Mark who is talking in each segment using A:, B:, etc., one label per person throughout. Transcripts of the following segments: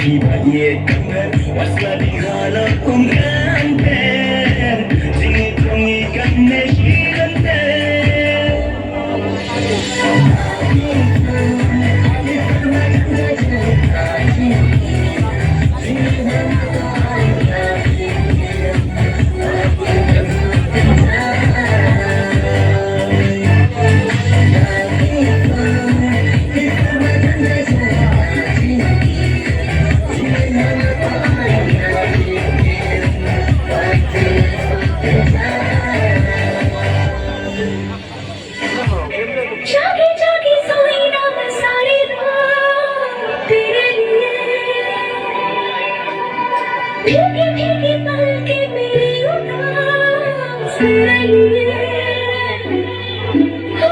A: iba wasla di halap kong grande sinitungikan na shirante
B: जागी जागी सोई ना मैं सारी रात तेरे लिए भीगी भीगी पलके मेरी उदास तेरे लिए हो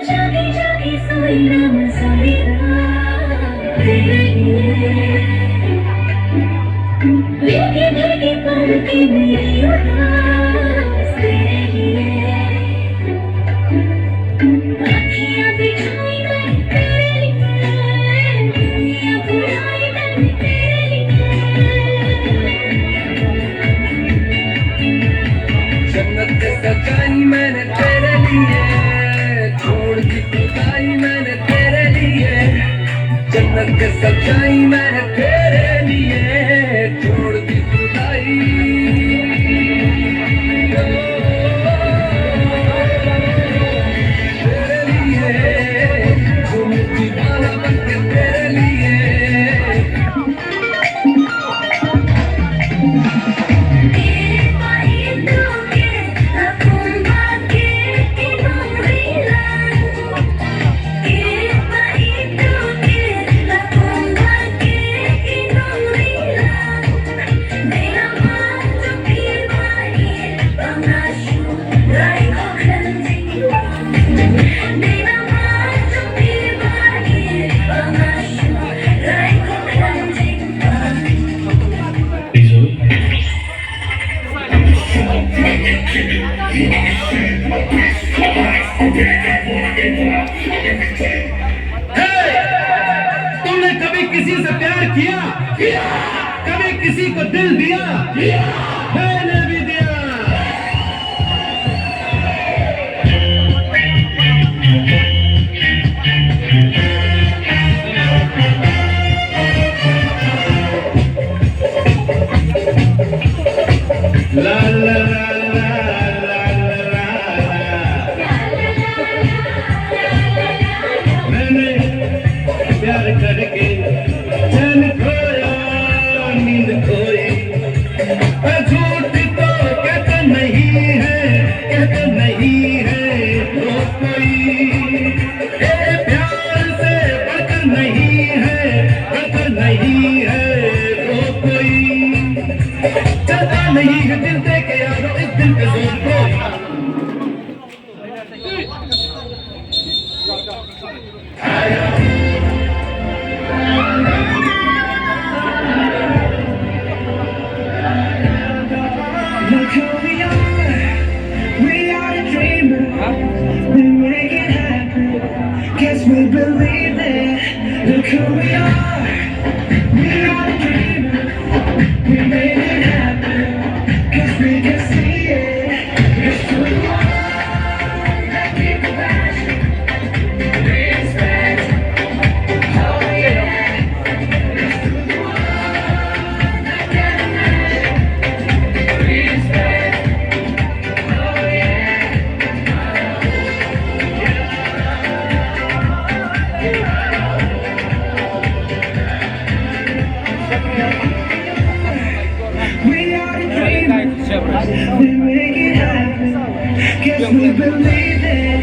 B: जागी जागी सोई ना मैं सारी रात तेरे लिए भीगी भीगी पलके मेरी उदास तेरे लिए अखियाँ दिखाई मैं तेरे लिए दुनिया बुलाई मैं तेरे लिए
A: जन्नत सजाई मैंने तेरे लिए छोड़ दी खुदाई मैंने तेरे लिए जन्नत सजाई मैंने तेरे लिए छोड़ दी खुदाई तुमने कभी किसी से प्यार किया कभी किसी को दिल दिया मैंने भी दिया ला ला ला प्यार करके चैन खोया नींद खोई झूठ तो कहते नहीं है वो कोई प्यार से बढ़कर नहीं है वो कोई चलता नहीं है दिल दे के यारो इस दिल पे जोर कोई Look who we are the dreamers, we make it happen, guess we believe it. Look who we are the dreamers, we make it happen, guess we can see it. It's true, that people passion, respect, oh yeah. It's true, that can imagine, respect. We are the dreamers, we make it happen, guess we believe it.